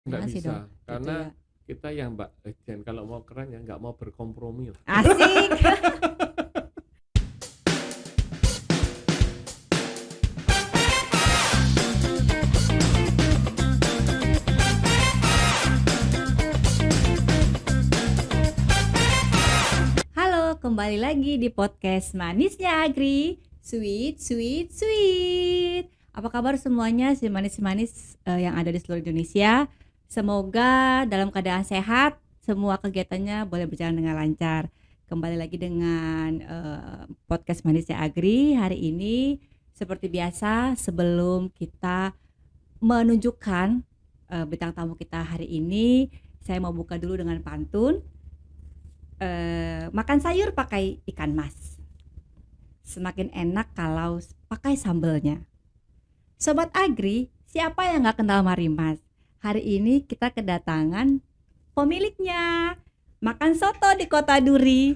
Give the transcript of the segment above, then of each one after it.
Nggak Jangan sih bisa, dong, gitu karena ya. kita yang Mbak Jen kalau mau keren ya nggak mau berkompromi lah. Asik. Halo, kembali lagi di podcast Manisnya Agri. Sweet, sweet, sweet. Apa kabar semuanya, si manis-manis yang ada di seluruh Indonesia? Semoga dalam keadaan sehat, semua kegiatannya boleh berjalan dengan lancar. Kembali lagi dengan podcast Manisnya Agri hari ini. Seperti biasa, sebelum kita menunjukkan bintang tamu kita hari ini, saya mau buka dulu dengan pantun. Makan sayur pakai ikan mas, semakin enak kalau pakai sambelnya. Sobat Agri, siapa yang gak kenal Marimas? Hari ini kita kedatangan pemiliknya. Makan soto di Kota Duri.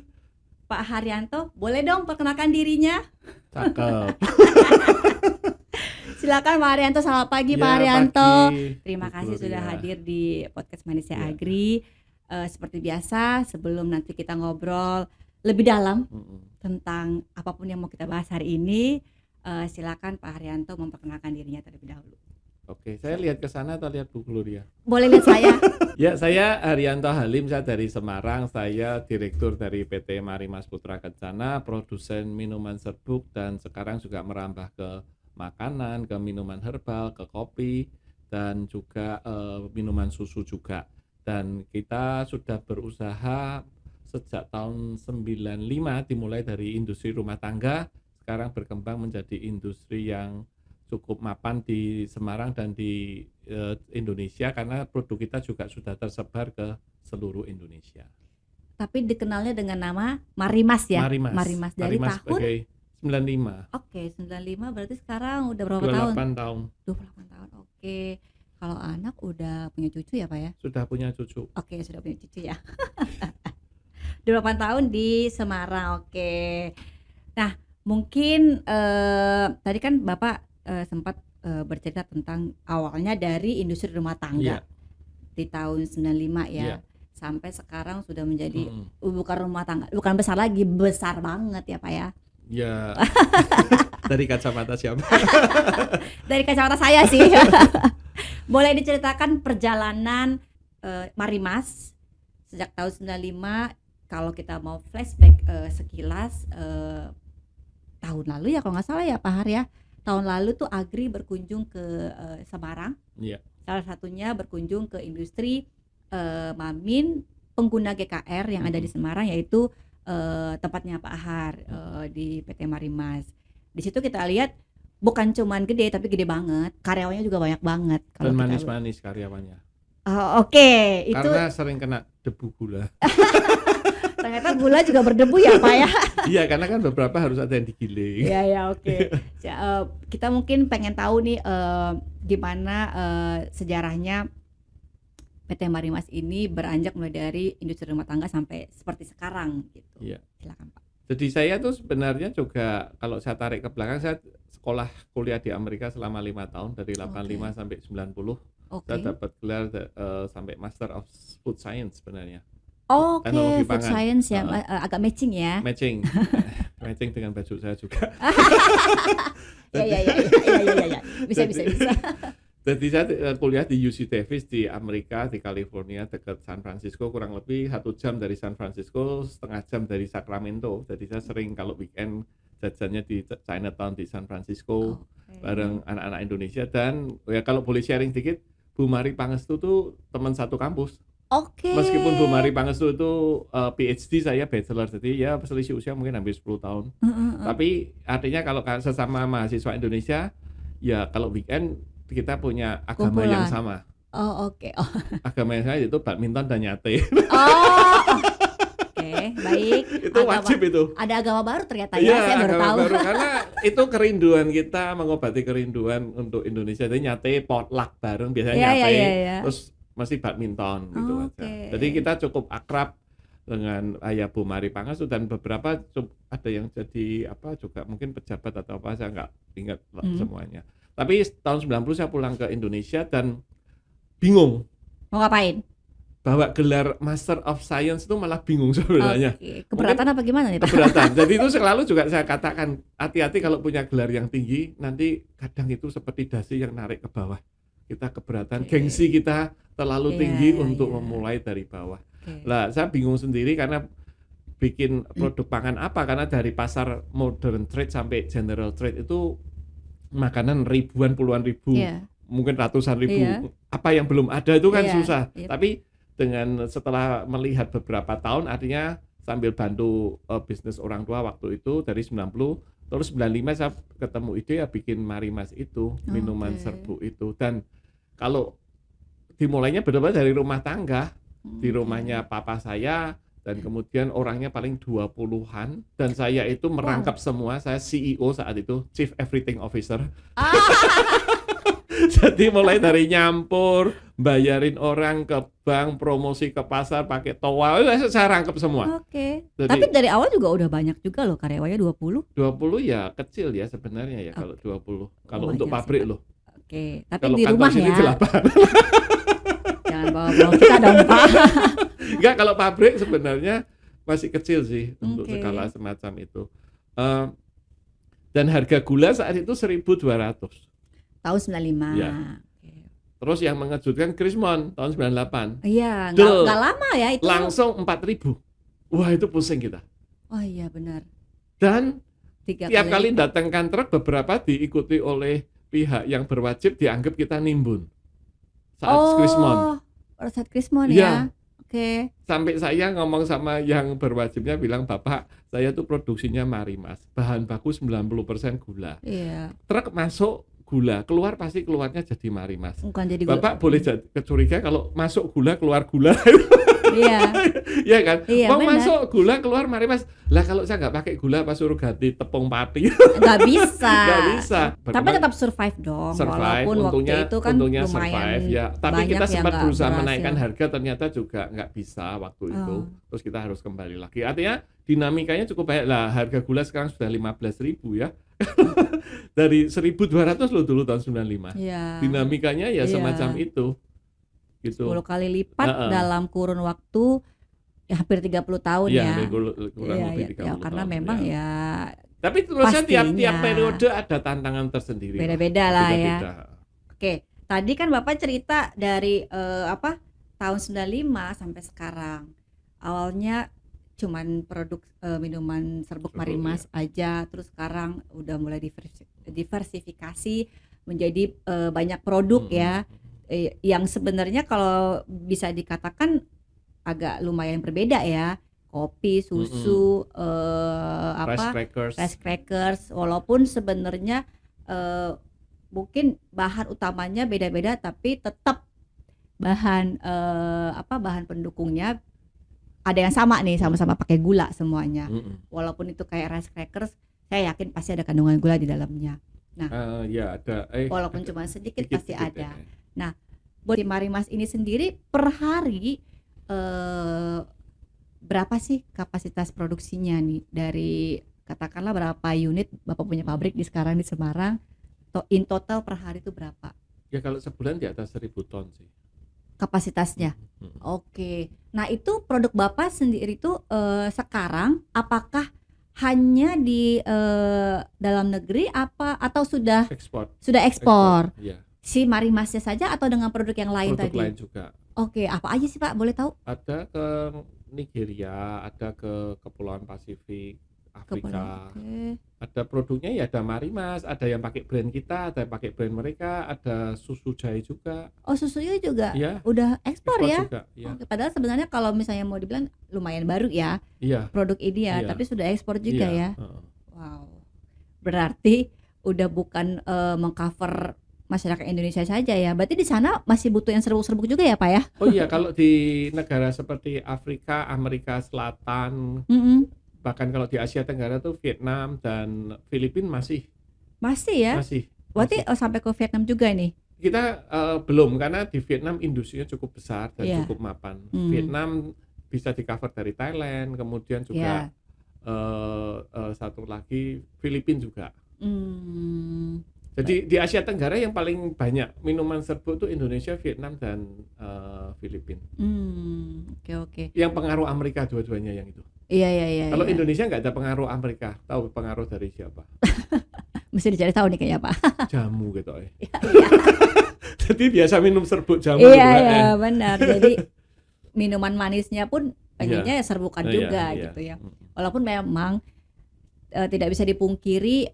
Pak Haryanto, boleh dong perkenalkan dirinya? Cakep. Silakan Pak Haryanto, selamat pagi Pak Ya, Haryanto. pagi, Terima Bu kasih sudah Gloria. hadir di podcast Manisnya Ya. Agri. Seperti biasa, sebelum nanti kita ngobrol lebih dalam tentang apapun yang mau kita bahas hari ini, silakan Pak Haryanto memperkenalkan dirinya terlebih dahulu. Oke, saya lihat ke sana atau lihat Bu Gloria? Boleh lihat saya? Ya, saya Haryanto Halim, saya dari Semarang. Saya direktur dari PT Marimas Putra Kencana, produsen minuman serbuk, dan sekarang juga merambah ke makanan, ke minuman herbal, ke kopi, dan juga minuman susu juga. Dan kita sudah berusaha sejak tahun 95, dimulai dari industri rumah tangga, sekarang berkembang menjadi industri yang cukup mapan di Semarang dan di Indonesia, karena produk kita juga sudah tersebar ke seluruh Indonesia. Tapi dikenalnya dengan nama Marimas ya? Marimas dari Marimas tahun? sebagai 95. Oke, 95 berarti sekarang udah berapa tahun? 28 tahun. 28 tahun, oke. Kalau anak udah punya cucu ya Pak ya? Sudah punya cucu. Oke, sudah punya cucu ya. 28 tahun di Semarang, oke. Nah, mungkin tadi kan Bapak sempat bercerita tentang awalnya dari industri rumah tangga. Iya. Di tahun 95 ya. Iya. Sampai sekarang sudah menjadi bukan rumah tangga, bukan besar lagi, besar banget ya Pak ya. Ya. Dari kacamata siapa? Dari kacamata saya sih. Boleh diceritakan perjalanan Marimas sejak tahun 95, kalau kita mau flashback sekilas tahun lalu ya kalau nggak salah ya Pak Har ya. Tahun lalu tuh Agri berkunjung ke Semarang. Iya. Salah satunya berkunjung ke industri Mamin pengguna GKR yang ada di Semarang, yaitu tempatnya Pak Har di PT Marimas. Di situ kita lihat bukan cuman gede tapi gede banget, karyawannya juga banyak banget. Dan manis-manis karyawannya. Oke, itu karena sering kena debu gula. ternyata gula juga berdebu ya Pak ya. Iya, karena kan beberapa harus ada yang digiling. Iya, oke. Kita mungkin pengen tahu nih gimana sejarahnya PT Marimas ini beranjak mulai dari industri rumah tangga sampai seperti sekarang gitu. Iya. Silakan Pak. Jadi saya tuh sebenarnya juga kalau saya tarik ke belakang, saya sekolah kuliah di Amerika selama 5 tahun dari 85 sampai 90. Saya dapat gelar sampai Master of Food Science sebenarnya. Oke, Teknologi food pangan. science ya, agak matching ya. Matching. Matching dengan baju saya juga. Iya. Bisa. Jadi saya kuliah di UC Davis di Amerika, di California, dekat San Francisco, kurang lebih 1 jam dari San Francisco, setengah jam dari Sacramento. Jadi saya sering kalau weekend jajannya di Chinatown di San Francisco bareng anak-anak Indonesia. Dan ya kalau boleh sharing dikit, Bu Mari Pangestu tuh teman satu kampus. Oke. Meskipun Bu Mari Pangestu itu PhD, saya bachelor, jadi ya selisih usia mungkin hampir 10 tahun. Tapi artinya kalau sesama mahasiswa Indonesia, ya kalau weekend kita punya agama yang sama. Oke. Agama yang sama itu badminton dan nyate. Oke, baik. Itu wajib itu. Ada agama baru ternyata ya, saya baru tahu. Baru, karena itu kerinduan kita, mengobati kerinduan untuk Indonesia. Jadi nyate potluck bareng, biasanya nyate, terus masih badminton gitu aja. Jadi kita cukup akrab dengan ayah Bu Mari Pangestu, dan beberapa ada yang jadi apa juga mungkin pejabat atau apa, saya nggak ingat semuanya. Tapi tahun 90 saya pulang ke Indonesia dan bingung Mau ngapain? Bawa gelar Master of Science itu malah bingung sebenarnya. Oke, keberatan apa gimana nih Pak? Keberatan. Jadi itu selalu juga saya katakan hati-hati kalau punya gelar yang tinggi, nanti kadang itu seperti dasi yang narik ke bawah. Kita keberatan, Oke. gengsi kita terlalu Iya, tinggi untuk iya. memulai dari bawah. Oke. Lah, saya bingung sendiri karena bikin produk pangan apa, karena dari pasar modern trade sampai general trade itu makanan ribuan, puluhan ribu, Iya. mungkin ratusan ribu. Iya. Apa yang belum ada itu kan Iya, susah. iya. Tapi dengan setelah melihat beberapa tahun, artinya sambil bantu bisnis orang tua waktu itu dari 90, terus 95 saya ketemu ide ya bikin Marimas itu, minuman Oke. serbuk itu. Dan kalau dimulainya benar-benar dari rumah tangga, di Oke. rumahnya papa saya, dan kemudian orangnya paling 20-an, dan saya itu merangkap semua, saya CEO saat itu, Chief Everything Officer. Jadi mulai dari nyampur, bayarin orang ke bank, promosi ke pasar pakai toa, saya rangkap semua. Oke. Jadi Tapi dari awal juga udah banyak juga loh karyawannya 20. 20 ya kecil ya sebenarnya ya kalau 20. Kalau untuk Banyak sih, pabrik Pak. loh. Oke, tapi Kalau di kantor rumah sini ya. 8. Jangan bawa-bawa kita dong, Pak. Enggak, kalau pabrik sebenarnya masih kecil sih untuk Oke. skala semacam itu. Dan harga gula saat itu 1.200. Tahun 95. Iya. Oke. Terus yang mengejutkan Krismon tahun 98. Iya, Duh. nggak lama ya itu. Langsung 4.000. Wah, itu pusing kita. Oh iya benar. Dan 3 tiap kali lipat. datangkan truk beberapa diikuti oleh pihak yang berwajib dianggap kita nimbun saat Krismon. Oh, pada saat Krismon Iya. ya. Oke. Sampai saya ngomong sama yang berwajibnya bilang, Bapak, saya tuh produksinya Marimas, bahan baku 90% gula. Iya. Truk masuk gula, keluar pasti keluarnya jadi Marimas. Bukan jadi Bapak boleh kecuriga kalau masuk gula keluar gula. Iya. Iya kan? Iya, Mau benar. masuk gula keluar Marimas. Lah kalau saya nggak pakai gula apa suruh ganti tepung pati? Nggak bisa. Nggak bisa. Tapi tetap survive dong. Survive, Walaupun untungnya, waktu itu kan untungnya lumayan survive ya. Tapi banyak kita yang sempat nggak berusaha berhasil. menaikkan harga, ternyata juga nggak bisa waktu itu. Oh. Terus kita harus kembali lagi. Artinya dinamikanya cukup banyak lah. Harga gula sekarang sudah 15.000 ya. Dari 1.200 loh dulu tahun 95. Iya. Dinamikanya ya Iya. semacam itu. Gitu. 10 kali lipat Heeh. dalam kurun waktu ya hampir 30 tahun Iya, ya. kurang Iya, lebih iya. 30 Ya, karena tahun, memang ya Tapi terusnya tiap pastinya. periode ada tantangan tersendiri. beda-beda lah ya. Beda-beda. Oke, tadi kan Bapak cerita dari tahun 95 sampai sekarang. Awalnya cuman produk minuman serbuk Serbuk, Marimas aja, terus sekarang udah mulai diversifikasi menjadi banyak produk ya. Yang sebenarnya kalau bisa dikatakan agak lumayan berbeda ya. Kopi, susu, Rice crackers. rice crackers, walaupun sebenarnya mungkin bahan utamanya beda-beda tapi tetap bahan bahan pendukungnya ada yang sama nih, sama-sama pakai gula semuanya. Walaupun itu kayak rice crackers, saya yakin pasti ada kandungan gula di dalamnya. Ya ada. Walaupun ada. cuma sedikit Dikit, pasti dikit, ada. Buat si Marimas ini sendiri per hari berapa sih kapasitas produksinya nih, dari katakanlah berapa unit Bapak punya pabrik di sekarang di Semarang, in total per hari itu berapa Ya kalau sebulan di atas 1.000 ton sih. kapasitasnya? Oke. Nah, itu produk Bapak sendiri itu sekarang apakah hanya di dalam negeri atau sudah Ekspor. ekspor? Iya. Si Marimasnya saja atau dengan produk yang lain Produk tadi? lain juga. Oke, apa aja sih Pak? Boleh tahu? Ada ke Nigeria, ada ke Kepulauan Pasifik, Afrika. Oke. Ada produknya ya, ada Marimas, ada yang pakai brand kita, ada yang pakai brand mereka, ada susu jahe juga. Oh, susunya juga Iya, udah ekspor ya? juga. Iya. Oke, padahal sebenarnya kalau misalnya mau dibilang lumayan baru ya Iya. produk ini ya, Iya. tapi sudah ekspor juga Iya, ya. heeh. Wow. Berarti udah bukan mengcover masyarakat Indonesia saja ya. Berarti di sana masih butuh yang serbuk-serbuk juga ya, Pak ya? Oh iya, kalau di negara seperti Afrika, Amerika Selatan, Mm-mm. bahkan kalau di Asia Tenggara tuh Vietnam dan Filipina masih Masih ya? masih. Berarti sampai ke Vietnam juga nih. Kita belum, karena di Vietnam industrinya cukup besar dan Iya. cukup mapan. Hmm. Vietnam bisa di cover dari Thailand, kemudian juga Ya. satu lagi Filipina juga. Hmm. Jadi di Asia Tenggara yang paling banyak minuman serbuk itu Indonesia, Vietnam, dan Filipina. Oke. Yang pengaruh Amerika dua-duanya yang itu. Iya. Kalau Indonesia nggak ada pengaruh Amerika, tahu pengaruh dari siapa? Mesti dicari tahu nih kayaknya Pak. Jamu gitu. Iya. Jadi biasa minum serbuk jamu Iya, gitu, iya, benar. Jadi minuman manisnya pun pengennya Iya. ya serbukan Iya, juga iya. gitu ya. Walaupun memang tidak bisa dipungkiri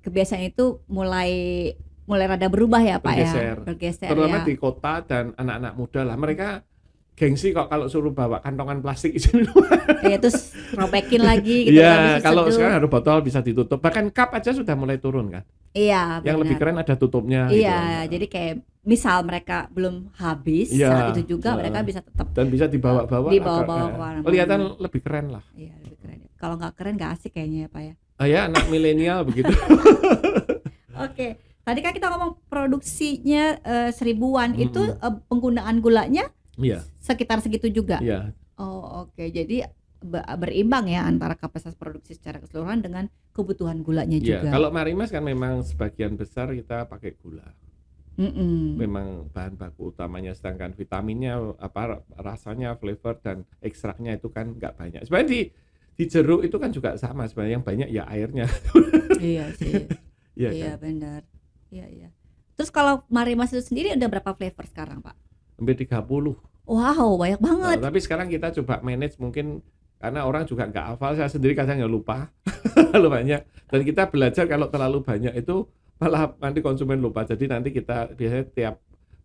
kebiasaan itu mulai rada berubah ya Pak ya, bergeser Terutama ya. di kota dan anak-anak muda lah, mereka gengsi kok kalau suruh bawa kantongan plastik isi minuman. Ya terus robekin lagi gitu kan, Iya, habis kalau diseduh. sekarang harus botol bisa ditutup. Bahkan cup aja sudah mulai turun kan. Iya, Yang lebih benar. keren ada tutupnya Iya, gitu. jadi kayak misal mereka belum habis Iya, saat itu juga mereka bisa tetap dan bisa dibawa-bawa dibawa-bawa agak, kemana-mana. kelihatan lebih keren lah. Iya, lebih keren. Kalau nggak keren nggak asik kayaknya ya Pak ya. Ya anak milenial begitu. Oke, tadi kan kita ngomong produksinya 1000-an, itu Mm-mm. penggunaan gulanya Iya, sekitar segitu juga. iya. Oh, oke. Jadi berimbang ya antara kapasitas produksi secara keseluruhan dengan kebutuhan gulanya Iya, juga. kalau Marimas kan memang sebagian besar kita pakai gula. Mm-mm. Memang bahan baku utamanya, sedangkan vitaminnya apa rasanya, flavor dan ekstraknya itu kan nggak banyak. Sebenarnya di jeruk itu kan juga sama, sebenarnya yang banyak ya airnya. Iya sih. Iya Iya, kan? benar. Iya. Terus kalau Marimas itu sendiri udah berapa flavor sekarang, Pak? Hampir 30. Wow, banyak banget. Nah, tapi sekarang kita coba manage mungkin karena orang juga nggak hafal, saya sendiri kadang ya lupa. Terlalu banyak. Dan kita belajar kalau terlalu banyak itu malah nanti konsumen lupa. Jadi nanti kita biasanya tiap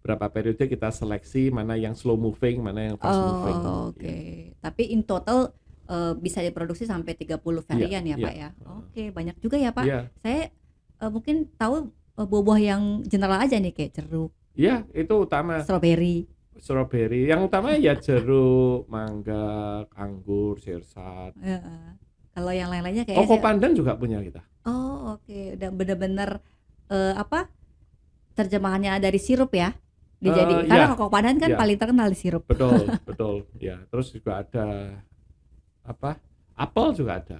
berapa periode kita seleksi mana yang slow moving, mana yang fast moving. Oh, oke. Tapi in total bisa diproduksi sampai 30 varian ya, Pak ya. Oke, banyak juga ya, Pak. Iya. Saya mungkin tahu buah-buah yang general aja nih kayak jeruk, Iya, itu utama. strawberry. Strawberry. Yang utama ya jeruk, mangga, anggur, sirsat. Kalau yang lain-lainnya kayak Koko pandan juga punya kita. Oh, oke. Udah bener-bener apa? Terjemahannya dari sirup ya. Dijadikan karena Ya, koko pandan kan ya. paling terkenal di sirup. Betul. Ya, terus juga ada apa? Apel juga ada.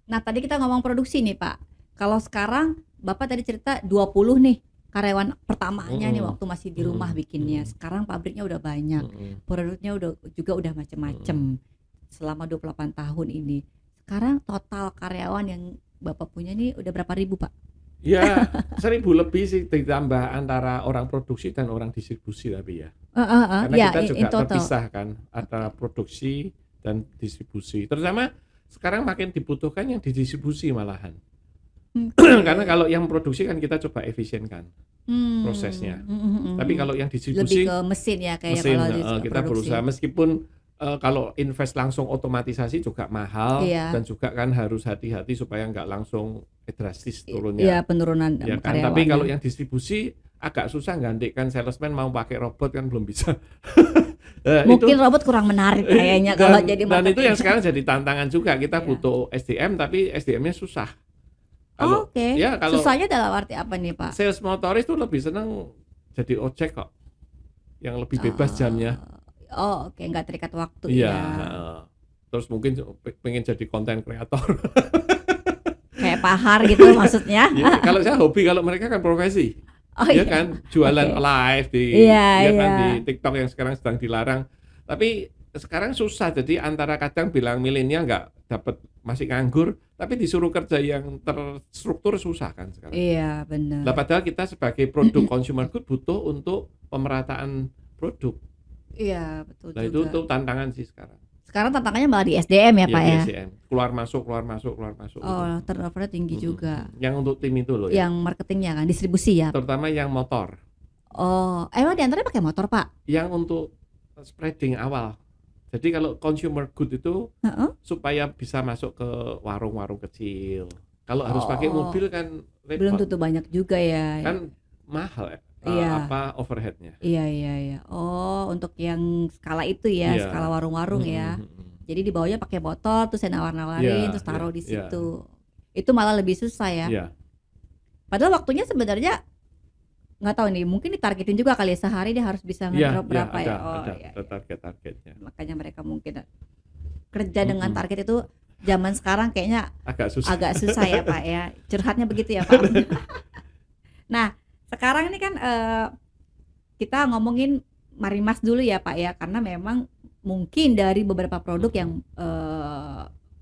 Nah, tadi kita ngomong produksi nih, Pak. Kalau sekarang Bapak tadi cerita 20 nih karyawan pertamanya nih waktu masih di rumah bikinnya. Sekarang pabriknya udah banyak. Produknya udah macem-macem selama 28 tahun ini. Sekarang total karyawan yang Bapak punya nih udah berapa ribu, Pak? Ya, 1000 lebih sih ditambah antara orang produksi dan orang distribusi tapi ya. Karena Ya, kita in juga total. terpisah kan antara produksi dan distribusi. Terutama sekarang makin dibutuhkan yang didistribusi malahan. Karena kalau yang produksi kan kita coba efisienkan prosesnya. Tapi kalau yang lebih distribusi ke mesin ya kayak mesin, kalau di kita produksi. berusaha meskipun kalau invest langsung otomatisasi juga mahal Iya. dan juga kan harus hati-hati supaya nggak langsung drastis turunnya. Iya, penurunan Ya kan? karyawannya. Tapi kalau yang distribusi agak susah gantikan salesman mau pakai robot kan belum bisa. mungkin robot kurang menarik kayaknya kalau jadi dan itu yang marketing. sekarang jadi tantangan juga, kita Iya. butuh SDM tapi SDM-nya susah. Kalau Oke. ya kalau Susahnya dalam arti apa nih, Pak? sales motoris tuh lebih seneng jadi ojek kok, yang lebih bebas jamnya. Oh, oke, nggak terikat waktu Iya. ya. Terus mungkin pengen jadi konten kreator. Kayak pahar gitu maksudnya. Ya, kalau saya hobi, kalau mereka kan profesi. Oh Ya iya. kan jualan Oke. live di Iya, ya kan iya. di TikTok yang sekarang sedang dilarang. Tapi sekarang susah, jadi antara kadang bilang milenial nggak dapat, masih nganggur, tapi disuruh kerja yang terstruktur susah kan sekarang. Iya, benar. Lah padahal kita sebagai produk consumer good butuh untuk pemerataan produk. Iya, betul Nah juga. itu tantangan sih sekarang. Sekarang tantangannya malah di SDM ya, Pak di ya. SDM. Keluar masuk. Oh, turnovernya tinggi juga. Yang untuk tim itu loh ya. Yang marketingnya kan, distribusi ya. Terutama yang motor. Oh, emang diantaranya pakai motor, Pak? Yang untuk spreading awal. Jadi kalau consumer good itu supaya bisa masuk ke warung-warung kecil. Kalau harus pakai mobil kan Belum repot. tentu banyak juga ya. Kan mahal ya. Iya. Overheadnya. Iya. Oh, untuk yang skala itu ya, Iya. skala warung-warung ya. Jadi dibawanya pakai botol, terus saya nawar-nawarin, Iya, terus taruh di iya. situ. Itu malah lebih susah ya. Iya. Padahal waktunya sebenarnya nggak tahu nih, mungkin ditargetin juga kali ya, sehari dia harus bisa Iya, ngedrop berapa ya. ada Iya. target-targetnya. Makanya mereka mungkin kerja dengan target itu Zaman sekarang kayaknya agak susah. agak susah ya Pak ya. Curhatnya begitu ya Pak. Nah, sekarang ini kan kita ngomongin Marimas dulu ya Pak ya, karena memang mungkin dari beberapa produk yang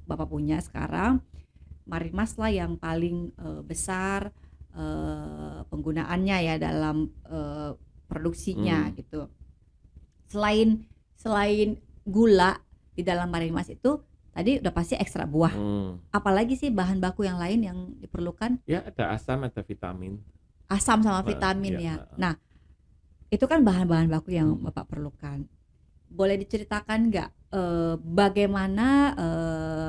Bapak punya sekarang, Marimas lah yang paling besar penggunaannya ya dalam produksinya gitu. Selain gula di dalam Marimas itu tadi udah pasti ekstra buah. Apalagi sih bahan baku yang lain yang diperlukan? Ya ada asam, ada vitamin. Asam sama vitamin ya. Nah, itu kan bahan-bahan baku yang Bapak perlukan. Boleh diceritakan nggak bagaimana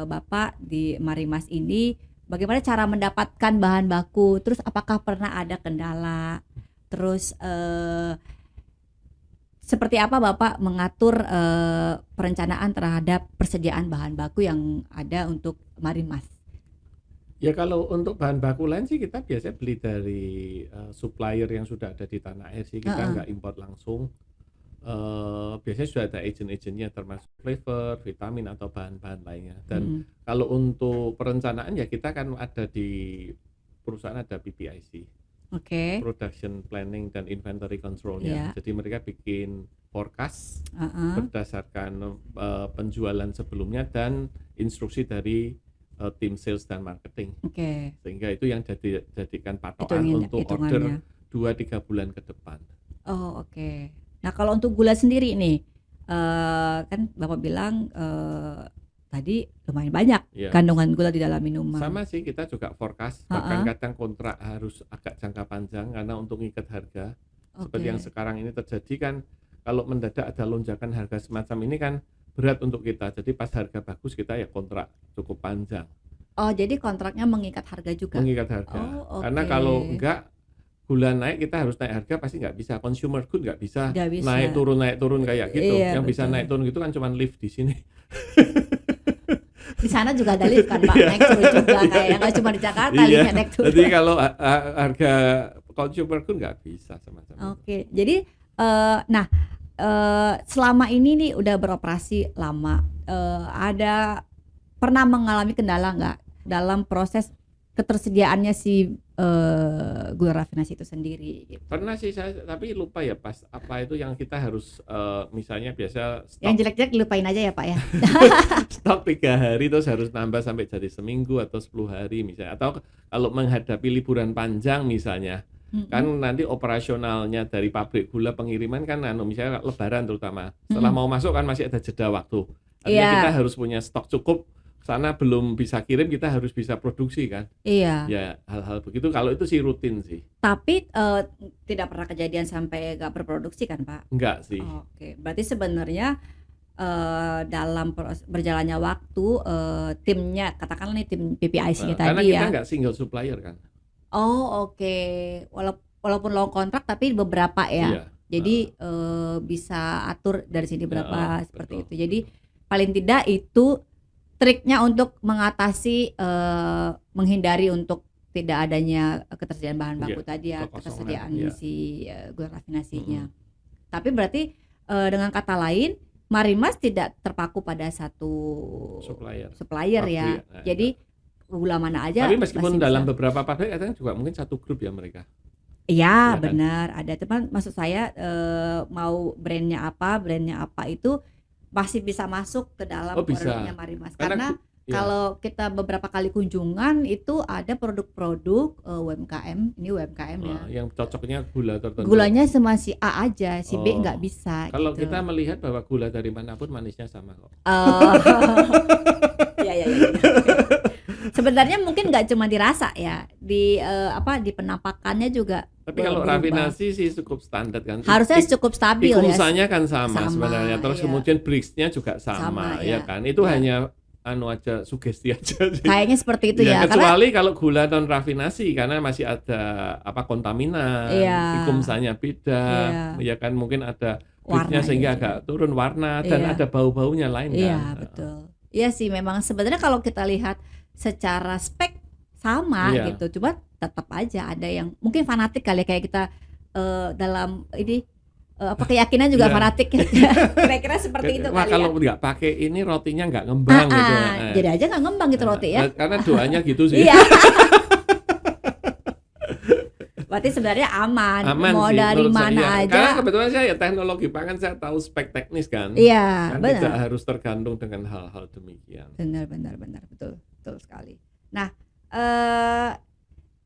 Bapak di Marimas ini, bagaimana cara mendapatkan bahan baku? Terus apakah pernah ada kendala? Terus seperti apa Bapak mengatur perencanaan terhadap persediaan bahan baku yang ada untuk Marimas? Ya kalau untuk bahan baku lain sih kita biasanya beli dari supplier yang sudah ada di tanah air sih, kita nggak import langsung. Biasanya sudah ada agent-agentnya termasuk flavor, vitamin atau bahan-bahan lainnya. Dan kalau untuk perencanaan ya kita kan ada di perusahaan ada PPIC, Production Planning dan Inventory Control-nya. Jadi mereka bikin forecast berdasarkan penjualan sebelumnya dan instruksi dari tim sales dan marketing. Sehingga itu yang jadikan patokan untuk order 2-3 bulan ke depan. Nah kalau untuk gula sendiri nih, kan Bapak bilang tadi lumayan banyak kandungan gula di dalam minuman. Sama sih, kita juga forecast, bahkan kadang kontrak harus agak jangka panjang karena untuk ngikat harga. Seperti yang sekarang ini terjadi kan, kalau mendadak ada lonjakan harga semacam ini kan berat untuk kita. Jadi pas harga bagus kita ya kontrak cukup panjang. Jadi kontraknya mengikat harga juga? Mengikat harga. Karena kalau enggak gula naik kita harus naik harga, pasti nggak bisa. Consumer good nggak bisa naik turun kayak gitu. Yang bisa naik turun gitu kan cuma lift di sini. Di sana juga ada lift kan Pak, naik turun juga kayak nggak cuma di Jakarta liftnya naik turun. Jadi kalau harga consumer good nggak bisa semacam itu. Jadi selama ini nih udah beroperasi lama, ada pernah mengalami kendala nggak dalam proses ketersediaannya si gula rafinasi itu sendiri gitu? Pernah sih saya, tapi lupa ya pas apa itu yang kita harus misalnya biasa stok, yang jelek-jelek dilupain aja ya Pak ya. stok 3 hari terus harus nambah sampai jadi seminggu atau 10 hari misalnya, atau kalau menghadapi liburan panjang misalnya kan nanti operasionalnya dari pabrik gula pengiriman kan misalnya lebaran terutama setelah mau masuk kan masih ada jeda waktu, artinya kita harus punya stok cukup, sana belum bisa kirim kita harus bisa produksi kan. Ya hal-hal begitu, kalau itu sih rutin sih. Tapi tidak pernah kejadian sampai nggak berproduksi kan Pak? Enggak sih. Berarti sebenarnya dalam berjalannya waktu timnya, katakanlah nih tim PPIC-nya tadi karena ya. kita nggak single supplier kan. Walaupun long kontrak tapi beberapa ya. Jadi bisa atur dari sini berapa seperti itu. Jadi paling tidak itu triknya untuk mengatasi menghindari untuk tidak adanya ketersediaan bahan baku tadi ya, ketersediaan si gula rafinasinya. Tapi berarti dengan kata lain Marimas tidak terpaku pada satu supplier ya. Jadi gula mana aja. Tapi meskipun dalam beberapa pabrik kadang juga mungkin satu grup ya mereka. Iya benar, ada teman maksud saya mau brandnya apa itu masih bisa masuk ke dalam produknya Marimas. Karena kalau kita beberapa kali kunjungan itu ada produk-produk UMKM, ini UMKM ya. Yang cocoknya gula tertentu. Gulanya masih A aja, si B nggak bisa. Kalau kita melihat bahwa gula dari manapun manisnya sama kok. Iya. Sebenarnya mungkin nggak cuma dirasa ya, di penampakannya juga. Tapi kalau rafinasi sih cukup standar kan. Harusnya cukup stabil ya. Tikungannya kan sama sebenarnya. Terus kemudian bricks-nya juga sama ya kan. Itu hanya aja sugesti aja sih. Kayaknya seperti itu ya. Kecuali kalau gula non rafinasi karena masih ada kontaminan, tikumsanya beda, ya kan mungkin ada bricks-nya sehingga agak turun warna dan ada bau-baunya lain kan. Iya, betul. Iya sih memang sebenarnya kalau kita lihat secara spek sama gitu, cuma tetap aja ada yang mungkin fanatik kali ya, kayak kita dalam ini keyakinan juga Iya. fanatik. Kira-kira seperti itu Wah, kali kalau ya. nggak pakai ini rotinya nggak ngembang gitu. Jadi aja nggak ngembang gitu roti ya. Karena doanya gitu sih. Iya. Berarti sebenarnya aman, mau Sih dari menurut mana saya. aja. Karena kebetulan saya ya teknologi pangan, saya tahu spek teknis kan. Iya, Kan tidak benar. harus tergantung dengan hal-hal demikian. Benar, betul sekali. Nah,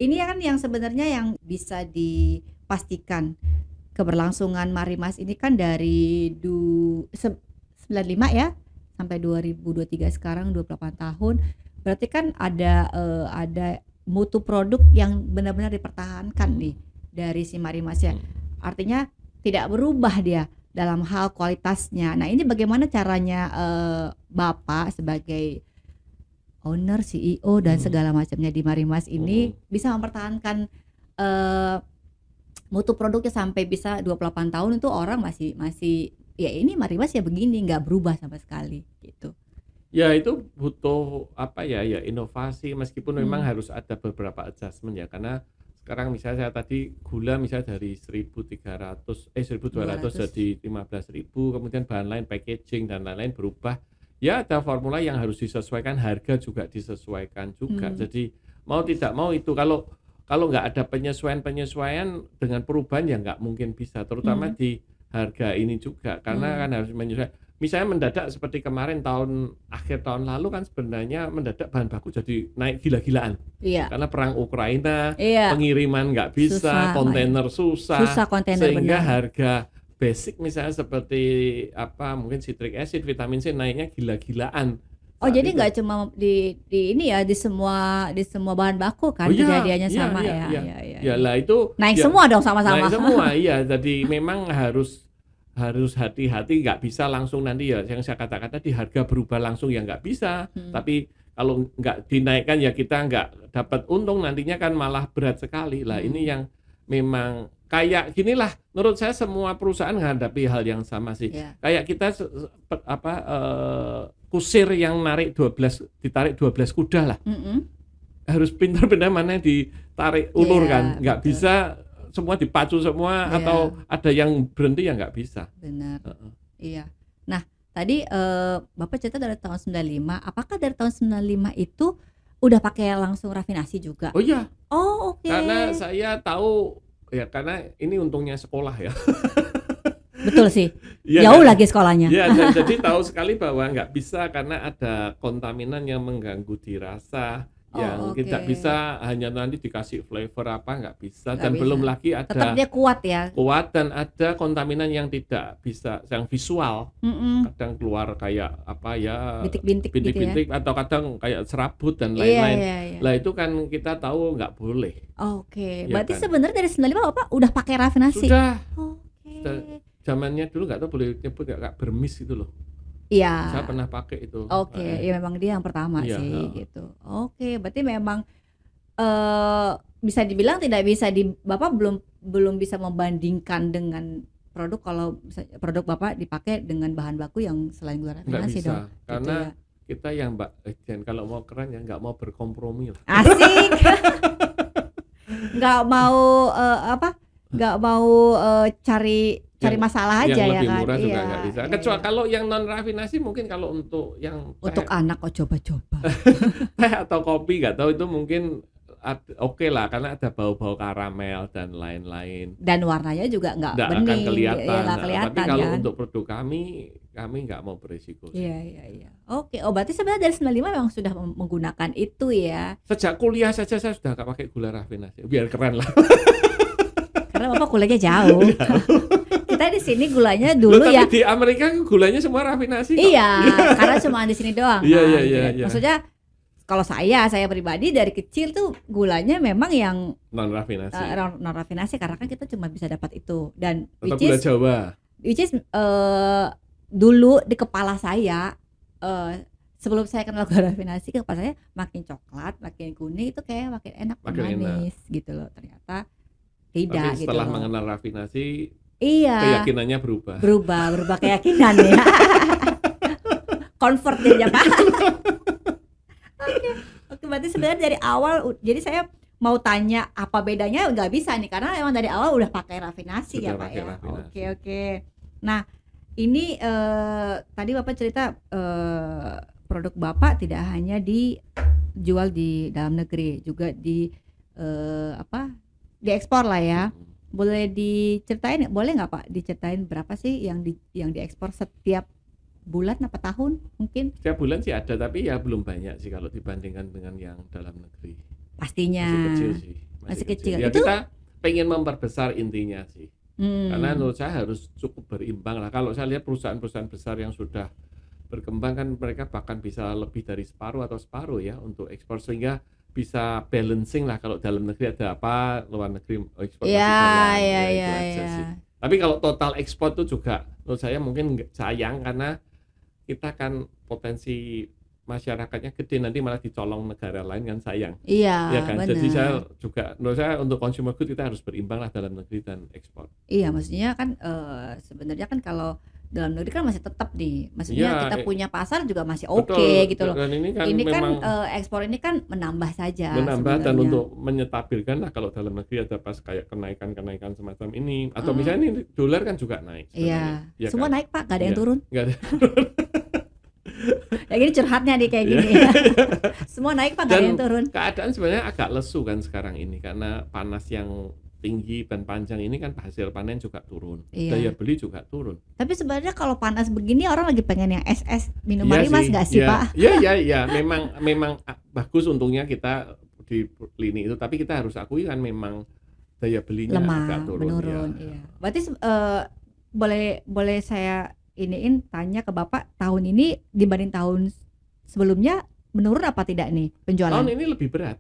ini kan yang sebenarnya yang bisa dipastikan keberlangsungan Marimas ini kan dari 95 ya sampai 2023 sekarang 28 tahun. Berarti kan ada mutu produk yang benar-benar dipertahankan nih dari si Marimas ya. Artinya tidak berubah dia dalam hal kualitasnya. Nah, ini bagaimana caranya Bapak sebagai owner, CEO dan segala macamnya di Marimas ini bisa mempertahankan mutu produknya sampai bisa 28 tahun itu orang masih ya ini Marimas ya begini, nggak berubah sama sekali gitu. Ya itu butuh inovasi, meskipun memang harus ada beberapa adjustment ya, karena sekarang misalnya saya tadi gula misalnya dari 1.200 jadi 15.000, kemudian bahan lain packaging dan lain-lain berubah. Ya ada formula yang harus disesuaikan, harga juga disesuaikan juga. Jadi mau tidak mau itu kalau nggak ada penyesuaian dengan perubahan ya nggak mungkin bisa, terutama di harga ini juga, karena kan harus menyesuaikan. Misalnya mendadak seperti kemarin akhir tahun lalu kan sebenarnya mendadak bahan baku jadi naik gila-gilaan. Iya. Karena perang Ukraina, Iya. pengiriman nggak bisa, kontainer susah, kontainer, sehingga benar. harga basic misalnya seperti mungkin citric acid, vitamin C naiknya gila-gilaan. Oh, Saat jadi itu. nggak cuma di ini ya di semua bahan baku kan kejadiannya sama ya. Ya lah itu Naik ya, semua dong sama-sama. naik semua iya. Jadi memang harus hati-hati, nggak bisa langsung nanti ya yang saya kata-kata di harga berubah langsung ya nggak bisa. Tapi kalau nggak dinaikkan ya kita nggak dapat untung, nantinya kan malah berat sekali lah. Ini yang memang kayak ginilah, menurut saya semua perusahaan menghadapi hal yang sama sih. Kayak kita kusir yang ditarik 12 kuda lah. Harus pintar-pintar mana yang ditarik ulur kan, nggak bisa semua dipacu semua atau ada yang berhenti ya nggak bisa. Benar. Iya. Nah, tadi Bapak cerita dari tahun 95. Apakah dari tahun 95 itu udah pakai langsung rafinasi juga? Oh iya. Oh, oke. Karena saya tahu ya, karena ini untungnya sekolah ya. Betul sih. Ya, jauh lagi sekolahnya. Ya, jadi tahu sekali bahwa nggak bisa karena ada kontaminan yang mengganggu di rasa. Yang tidak bisa hanya nanti dikasih flavor nggak bisa, dan belum lagi ada tetap dia kuat dan ada kontaminan yang tidak bisa, yang visual kadang keluar kayak bintik-bintik gitu ya? Atau kadang kayak serabut dan lain-lain. Lah itu kan kita tahu nggak boleh. Oke. Ya Berarti kan? sebenarnya dari 95 Bapak udah pakai rafinasi? Sudah. Oke. Zamannya dulu nggak tahu boleh nyebut nggak, bermis gitu loh. Iya. Saya pernah pakai itu. Oke, ya memang dia yang pertama sih gitu. Oke, berarti memang bisa dibilang tidak bisa Bapak belum bisa membandingkan dengan produk kalau produk Bapak dipakai dengan bahan baku yang selain gula rafinasi dong. Karena kita yang kalau mau keren ya nggak mau berkompromi lah. Asik. Nggak mau nggak mau cari masalah aja ya kan. Yang lebih murah juga nggak bisa. Kecuali kalau yang non rafinasi, mungkin kalau untuk yang untuk anak coba-coba. teh atau kopi nggak tahu, itu mungkin oke lah karena ada bau-bau karamel dan lain-lain. Dan warnanya juga nggak akan kelihatan. Ya, nggak kelihatan. Tapi kalau kan? untuk produk kami nggak mau berisiko. Iya. Oke. Oh, berarti sebenarnya dari 95 memang sudah menggunakan itu ya. Sejak kuliah saja saya sudah nggak pakai gula rafinasi. Biar keren lah. Karena Bapak kuliahnya jauh. Kita di sini gulanya dulu tapi ya. di Amerika gulanya semua rafinasi. Iya, karena cuma di sini doang. Iya. Maksudnya kalau saya pribadi dari kecil tuh gulanya memang yang non rafinasi. Non rafinasi karena kan kita cuma bisa dapat itu, dan atau gula Jawa. Which is dulu di kepala saya sebelum saya kenal gula rafinasi, ke kepala saya makin coklat, makin kuning itu kayak makin enak, manis gitu loh. Ternyata tidak. Tapi setelah gitu mengenal rafinasi, iya, keyakinannya berubah keyakinan ya. Convert jadinya Pak. Oke, berarti sebenarnya dari awal jadi saya mau tanya apa bedanya nggak bisa nih karena emang dari awal udah pakai rafinasi Sudah ya Pak pakai ya. rafinasi. Oke. Nah ini tadi Bapak cerita produk Bapak tidak hanya dijual di dalam negeri, juga diekspor lah ya. Boleh diceritain, boleh nggak Pak diceritain berapa sih yang diekspor setiap bulan apa tahun mungkin? Setiap bulan sih ada, tapi ya belum banyak sih kalau dibandingkan dengan yang dalam negeri. Pastinya. Masih kecil sih. Masih kecil. Ya Itu kita pengen memperbesar intinya sih. Karena hmm, menurut saya harus cukup berimbang lah. Kalau saya lihat perusahaan-perusahaan besar yang sudah berkembang kan mereka bahkan bisa lebih dari separuh atau separuh ya untuk ekspor, sehingga bisa balancing lah. Kalau dalam negeri ada apa, luar negeri ekspor masih ya jalan. ya Ya itu ya aja ya. sih. Tapi kalau total ekspor itu juga menurut saya mungkin sayang, karena kita kan potensi masyarakatnya gede, nanti malah dicolong negara lain kan sayang. Iya, Ya kan, jadi saya benar. juga menurut saya untuk consumer good kita harus berimbang lah dalam negeri dan ekspor. Iya, maksudnya kan sebenarnya kan kalau dalam negeri kan masih tetap nih, maksudnya Iya, kita punya pasar juga masih oke betul. gitu loh. Dan ini kan Ini kan memang ekspor ini kan menambah saja menambah dan sebenarnya. untuk menyetabilkan lah kalau dalam negeri ada pas kayak kenaikan semacam ini, atau Heeh. misalnya ini dolar kan juga naik Iya, sebenarnya. Ya semua kan? naik Pak, gak ada yang Iya. turun. Nggak ada. Ya gini curhatnya nih kayak Iya. gini. Semua naik Pak, gak ada Dan yang turun. keadaan sebenarnya agak lesu kan sekarang ini, karena panas yang tinggi dan panjang ini kan hasil panen juga turun, Iya. daya beli juga turun. Tapi sebenarnya kalau panas begini orang lagi pengen yang es minum Iya Marimas sih, gak sih ya, Pak? ya, memang bagus untungnya kita di lini itu, tapi kita harus akui kan memang daya belinya Lemah, agak turun. menurun. Ya. Iya. Berarti boleh saya iniin tanya ke Bapak, tahun ini dibanding tahun sebelumnya menurun apa tidak nih penjualan? Tahun ini lebih berat.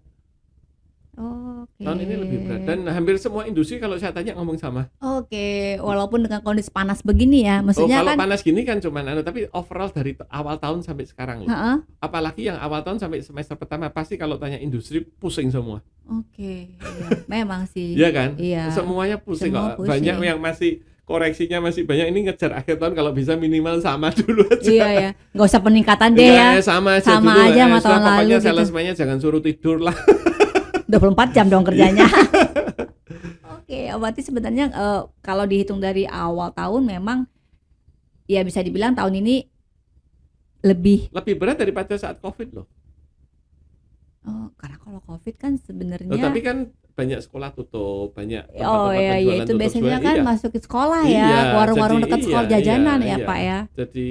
Oke. Tahun ini lebih berat, dan hampir semua industri kalau saya tanya ngomong sama. Oke, walaupun dengan kondisi panas begini ya, maksudnya Kalau kan panas gini kan cuman tapi overall dari awal tahun sampai sekarang loh. heeh. Apalagi yang awal tahun sampai semester pertama pasti kalau tanya industri pusing semua. Oke, iya. Memang sih. Iya kan? Iya. Semuanya pusing Semua kok. pusing. Banyak yang masih koreksinya masih banyak, ini ngejar akhir tahun kalau bisa minimal sama dulu aja. Iya ya, nggak usah peningkatan deh Enggak, ya. sama aja Sama dulu. aja sama Setelah tahun lalu pokoknya gitu. salesman-nya jangan suruh tidur lah. 24 jam dong kerjanya. Oke, berarti sebenarnya kalau dihitung dari awal tahun memang ya bisa dibilang tahun ini lebih. Lebih berat daripada saat Covid loh. Oh, karena kalau Covid kan Loh, sebenarnya tapi kan banyak sekolah tutup, banyak oh tempat-tempat iya penjualan itu tutup biasanya semua. kan Iya. masuk ke sekolah ya, Iya, ke warung-warung jadi dekat sekolah jajanan ya iya. Pak ya. Jadi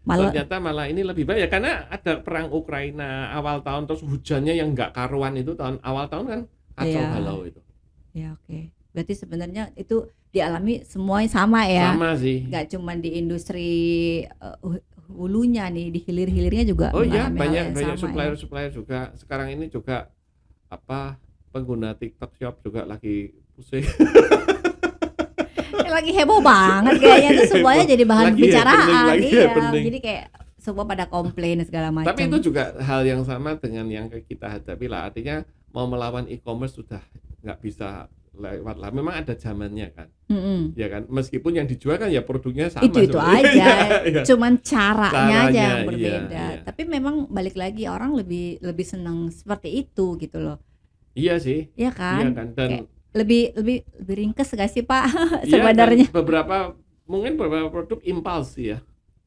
Malah ternyata malah ini lebih baik ya, karena ada perang Ukraina awal tahun, terus hujannya yang nggak karuan itu awal tahun kan kacau Iya. balau itu. ya oke. Berarti sebenarnya itu dialami semuanya sama ya. Sama sih. Nggak cuma di industri hulunya nih, di hilir-hilirnya juga Oh iya, mengalami hal yang banyak sama ya. supplier-supplier juga. Sekarang ini juga pengguna TikTok Shop juga lagi pusing. Lagi heboh banget kayaknya tuh semuanya jadi bahan Lagi pembicaraan. happening, lagi Iya, happening. jadi kayak semua pada komplain segala macam. Tapi itu juga hal yang sama dengan yang kita hadapi lah. Artinya mau melawan e-commerce sudah nggak bisa lewat lah. Memang ada zamannya kan. Mm-mm. Ya kan, meskipun yang dijual kan ya produknya sama Itu sebenarnya. aja. Iya. Cuman caranya aja yang Caranya, berbeda. iya. Tapi memang balik lagi orang lebih senang seperti itu gitu loh. Iya sih. Ya Iya kan? kan, dan Kayak lebih ringkes gak sih Pak iya, dan sebenarnya? mungkin beberapa produk impuls sih ya.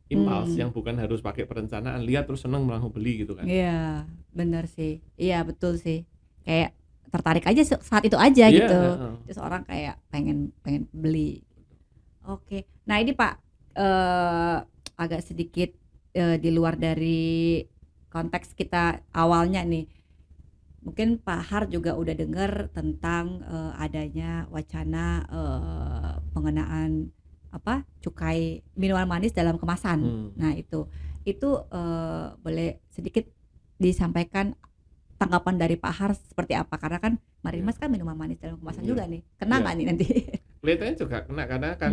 Impuls Hmm. yang bukan harus pakai perencanaan, lihat terus seneng langsung beli gitu kan. Iya, benar sih. Iya, betul sih. Kayak tertarik aja saat itu aja Iya, gitu. heeh. Terus orang kayak pengen beli. Oke. Nah, ini Pak agak sedikit di luar dari konteks kita awalnya nih. Mungkin Pak Har juga udah dengar tentang adanya wacana pengenaan cukai minuman manis dalam kemasan. Nah, itu boleh sedikit disampaikan tanggapan dari Pak Har seperti apa, karena kan Marimas kan minuman manis dalam kemasan Iya. juga nih. Kena Iya. nggak nih nanti? Kelihatannya juga kena, karena kan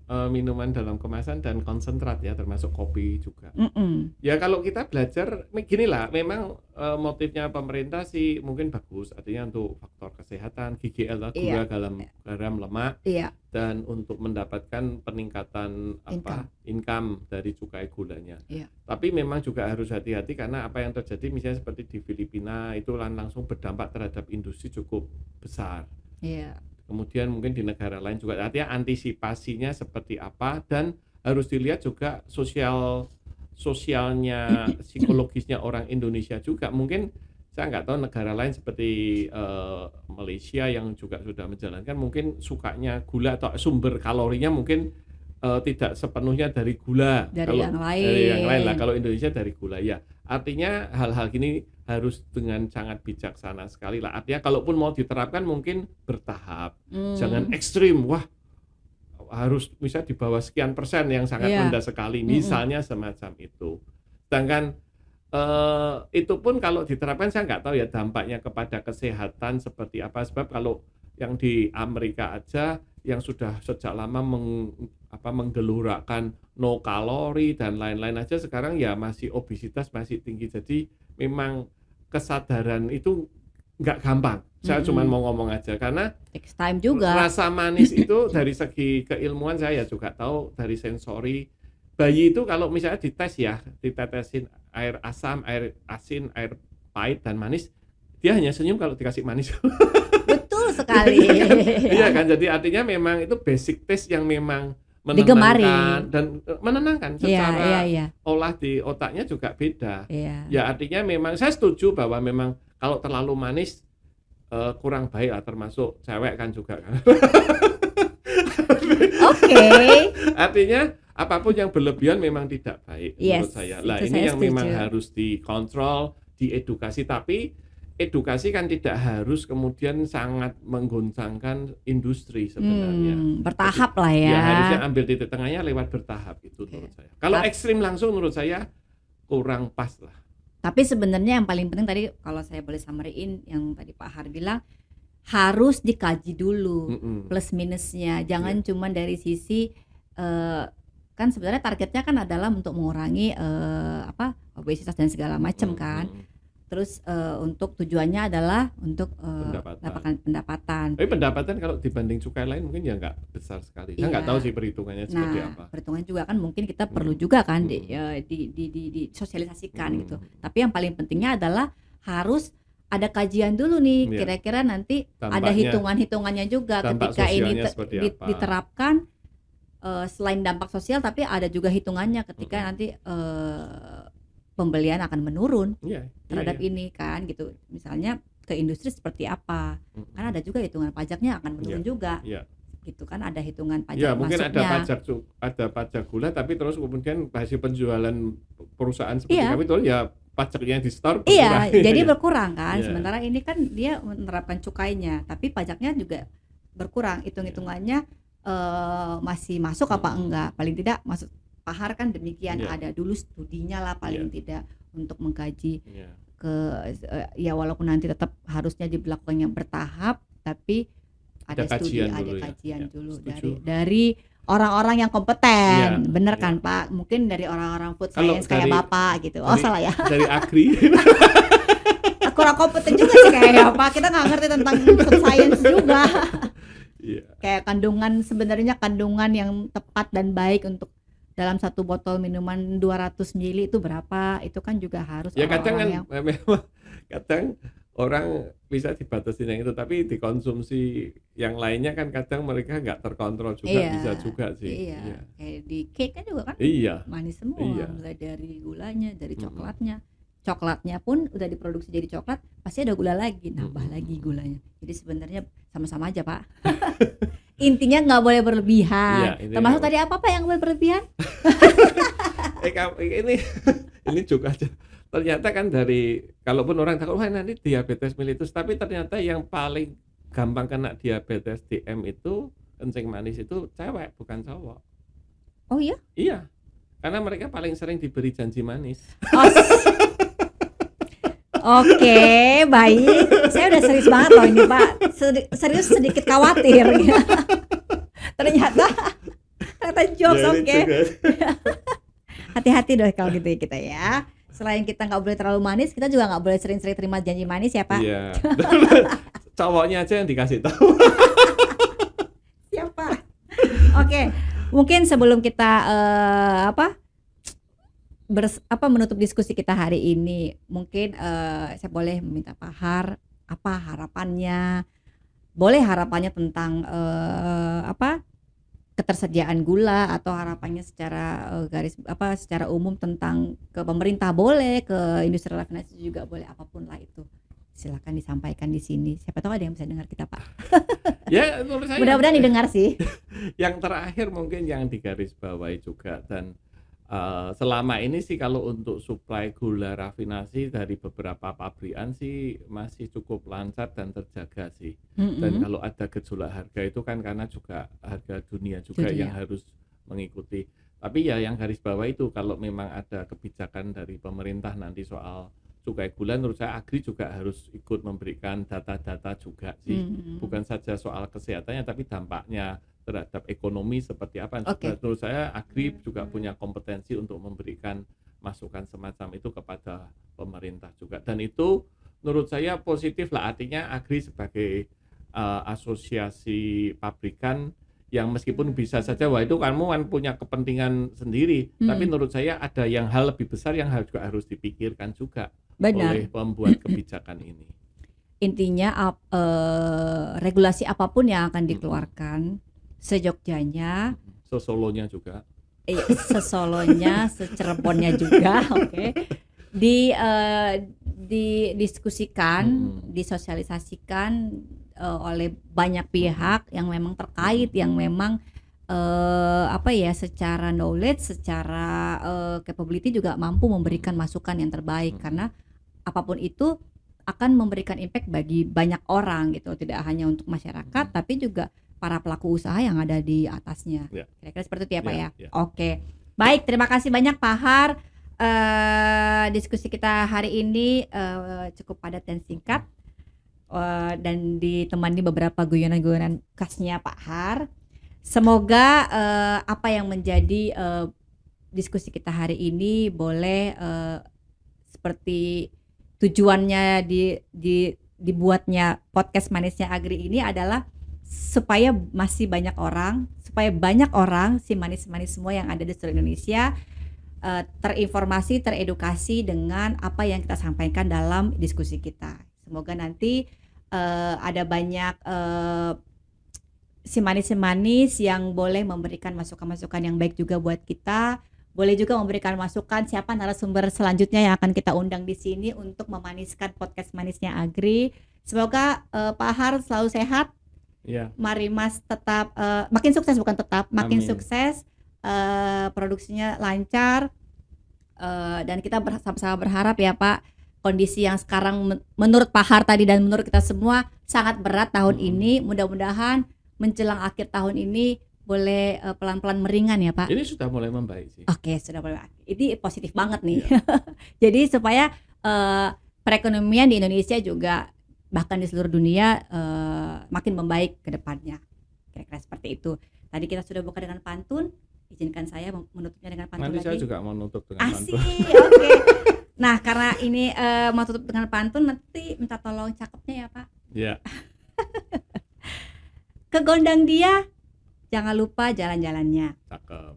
minuman dalam kemasan dan konsentrat ya, termasuk kopi juga. Mm-mm. Ya kalau kita belajar ginilah, memang motifnya pemerintah sih mungkin bagus, artinya untuk faktor kesehatan, GGL, Iya, gula, garam, lemak, iya, dan untuk mendapatkan peningkatan income dari cukai gulanya. Iya. Tapi memang juga harus hati-hati karena apa yang terjadi misalnya seperti di Filipina itu langsung berdampak terhadap industri cukup besar. iya. Kemudian mungkin di negara lain juga, artinya antisipasinya seperti apa, dan harus dilihat juga sosialnya, psikologisnya orang Indonesia juga. Mungkin saya nggak tahu negara lain seperti Malaysia yang juga sudah menjalankan, mungkin sukanya gula atau sumber kalorinya mungkin tidak sepenuhnya dari gula, Dari yang dari yang lain lah. lain. Kalau Indonesia dari gula ya. Artinya hal-hal gini harus dengan sangat bijaksana sekali lah. Artinya kalaupun mau diterapkan mungkin bertahap, jangan ekstrim. Wah, harus bisa di bawah sekian persen yang sangat Iya. rendah sekali, misalnya semacam itu. Sedangkan itu pun kalau diterapkan saya nggak tahu ya dampaknya kepada kesehatan seperti apa, sebab kalau yang di Amerika aja yang sudah sejak lama menggelorakan no kalori dan lain-lain aja, sekarang ya masih obesitas masih tinggi. Jadi memang kesadaran itu nggak gampang. Saya cuma mau ngomong aja karena Takes time juga. rasa manis itu dari segi keilmuan saya juga tahu dari sensori. Bayi itu kalau misalnya dites ya, ditetesin air asam, air asin, air pahit dan manis, dia hanya senyum kalau dikasih manis. Betul sekali. Iya kan, jadi artinya memang itu basic taste yang memang Digemari. menenangkan dan menenangkan secara Iya. olah di otaknya juga beda. Iya. Ya artinya memang saya setuju bahwa memang kalau terlalu manis kurang baik lah, termasuk cewek kan juga kan. Oke. Artinya apapun yang berlebihan memang tidak baik menurut Yes, saya. Lah itu ini saya yang memang setuju. harus dikontrol, diedukasi, tapi edukasi kan tidak harus kemudian sangat menggoncangkan industri sebenarnya. Bertahap lah Ya ya. harusnya ambil titik tengahnya lewat bertahap itu menurut saya. Kalau ekstrim langsung menurut saya kurang pas lah. Tapi sebenarnya yang paling penting tadi kalau saya boleh summary-in yang tadi Pak Har bilang, harus dikaji dulu plus minusnya. Jangan cuma dari sisi kan sebenarnya targetnya kan adalah untuk mengurangi obesitas dan segala macam kan. Terus untuk tujuannya adalah untuk mendapatkan pendapatan. Tapi pendapatan kalau dibanding cukai lain mungkin ya nggak besar sekali. Saya nggak tahu sih perhitungannya seperti apa. Perhitungan juga kan mungkin kita perlu juga kan disosialisasikan gitu. Tapi yang paling pentingnya adalah harus ada kajian dulu nih, kira-kira nanti ada hitungan-hitungannya juga ketika ini diterapkan, selain dampak sosial tapi ada juga hitungannya ketika nanti pembelian akan menurun terhadap ini kan gitu. Misalnya ke industri seperti apa, kan ada juga hitungan pajaknya akan menurun juga. Gitu kan ada hitungan pajak masuknya. Mungkin ada pajak gula, tapi terus kemudian hasil penjualan perusahaan seperti kami itu ya pajaknya di store berkurang. Jadi berkurang kan. Sementara ini kan dia menerapkan cukainya, tapi pajaknya juga berkurang. Hitung-hitungannya masih masuk apa enggak? Paling tidak masuk. Pak Har kan demikian, ada dulu studinya lah paling tidak untuk mengkaji ya walaupun nanti tetap harusnya diberlakukannya bertahap, tapi ada studi, ada kajian dulu dari orang-orang yang kompeten, bener kan Pak? Mungkin dari orang-orang food science kayak Bapak gitu. Salah ya? Dari agri. Kurang kompeten juga sih kayak Pak. Kita nggak ngerti tentang food science juga. Kayak sebenarnya kandungan yang tepat dan baik untuk dalam satu botol minuman 200 ml itu berapa? Itu kan juga harus kadang kan memang kadang orang bisa dibatasi yang itu, tapi dikonsumsi yang lainnya kan kadang mereka nggak terkontrol juga, bisa juga sih. Kayak di cake kan juga kan manis semua, mulai dari gulanya, dari coklatnya. Coklatnya pun udah diproduksi jadi coklat, pasti ada gula lagi, nambah lagi gulanya. Jadi sebenarnya sama-sama aja Pak. Intinya nggak boleh berlebihan. Termasuk tadi apa Pak yang boleh berlebihan? ini juga aja. Ternyata kan dari kalaupun orang takut wah nanti diabetes mellitus, tapi ternyata yang paling gampang kena diabetes DM itu kencing manis itu cewek bukan cowok. Oh iya? Iya. Karena mereka paling sering diberi janji manis. Oke, baik. Saya udah serius banget loh ini Pak. Serius sedikit khawatir. Ternyata Kata jokes, Ya, ini oke. juga. Hati-hati dong kalau gitu ya kita ya. Selain kita nggak boleh terlalu manis, kita juga nggak boleh sering-sering terima janji manis ya Pak. Iya. Cowoknya aja yang dikasih tahu. Siapa? Oke, mungkin sebelum kita menutup diskusi kita hari ini, mungkin saya boleh meminta Pak Har apa harapannya? Boleh harapannya tentang ketersediaan gula atau harapannya secara secara umum tentang ke pemerintah boleh, ke industri rafinasi juga boleh, apapun lah itu. Silakan disampaikan di sini. Siapa tahu ada yang bisa dengar kita, Pak. Ya, menurut saya Mudah-mudahan didengar sih. yang terakhir mungkin yang digarisbawahi juga, dan selama ini sih kalau untuk suplai gula rafinasi dari beberapa pabrikan sih masih cukup lancar dan terjaga sih. Dan kalau ada gejolak harga itu kan karena juga harga dunia juga yang harus mengikuti. Tapi ya yang garis bawah itu kalau memang ada kebijakan dari pemerintah nanti soal cukai gula, menurut saya Agri juga harus ikut memberikan data-data juga sih. Bukan saja soal kesehatannya tapi dampaknya terhadap ekonomi seperti apa. Menurut saya Agri juga punya kompetensi untuk memberikan masukan semacam itu kepada pemerintah juga. Dan itu menurut saya positif lah, artinya Agri sebagai asosiasi pabrikan yang meskipun bisa saja wah itu kamu kan punya kepentingan sendiri, tapi menurut saya ada yang hal lebih besar yang juga harus dipikirkan juga oleh pembuat kebijakan ini. Intinya regulasi apapun yang akan dikeluarkan sejogjanya, sesolonya juga, sesolonya, secerebonnya juga, oke. Didiskusikan, disosialisasikan oleh banyak pihak yang memang terkait, yang memang secara knowledge, secara capability juga mampu memberikan masukan yang terbaik, karena apapun itu akan memberikan impact bagi banyak orang gitu, tidak hanya untuk masyarakat tapi juga para pelaku usaha yang ada di atasnya. Kira-kira seperti itu ya Pak ya. Oke. Baik, terima kasih banyak Pak Har. Diskusi kita hari ini cukup padat dan singkat, dan ditemani beberapa guyonan-guyonan khasnya Pak Har. Semoga apa yang menjadi diskusi kita hari ini boleh seperti tujuannya dibuatnya podcast Manisnya Agri ini adalah supaya banyak orang si manis-manis semua yang ada di seluruh Indonesia terinformasi, teredukasi dengan apa yang kita sampaikan dalam diskusi kita. Semoga nanti ada banyak si manis-manis yang boleh memberikan masukan-masukan yang baik juga buat kita. Boleh juga memberikan masukan siapa narasumber selanjutnya yang akan kita undang di sini untuk memaniskan podcast Manisnya Agri. Semoga Pak Har selalu sehat. Mari Mas tetap makin sukses, bukan tetap, makin sukses, produksinya lancar, dan kita sama-sama berharap ya Pak, kondisi yang sekarang menurut Pak Har tadi dan menurut kita semua sangat berat tahun ini, mudah-mudahan menjelang akhir tahun ini boleh pelan-pelan meringan ya Pak. Ini sudah mulai membaik sih. Oke, sudah mulai. Ini positif banget nih. Jadi supaya perekonomian di Indonesia juga bahkan di seluruh dunia makin membaik ke depannya. Kira-kira seperti itu. Tadi kita sudah buka dengan pantun. Izinkan saya menutupnya dengan pantun nanti lagi. Saya juga mau nutup dengan pantun. Oke. Nah, karena ini mau tutup dengan pantun, nanti minta tolong cakepnya ya Pak. Iya. Kegondang dia, jangan lupa jalan-jalannya. Cakep.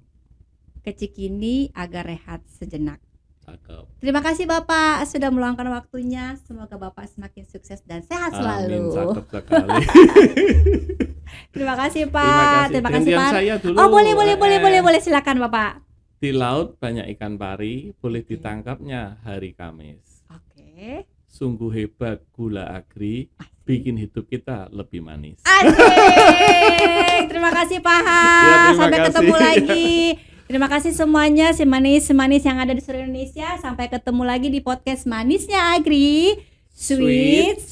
Ke Cikini agar rehat sejenak. Cakep. Terima kasih Bapak sudah meluangkan waktunya. Semoga Bapak semakin sukses dan sehat selalu. Amin, cakep sekali. Terima kasih Pak. Terima kasih Pak. Saya dulu, boleh silakan Bapak. Di laut banyak ikan pari, boleh ditangkapnya hari Kamis. Oke. Sungguh hebat gula Agri, bikin hidup kita lebih manis. Asik. Terima kasih Pak Har. Sampai ketemu lagi. Terima kasih semuanya, si manis yang ada di seluruh Indonesia. Sampai ketemu lagi di podcast Manisnya Agri. Sweet.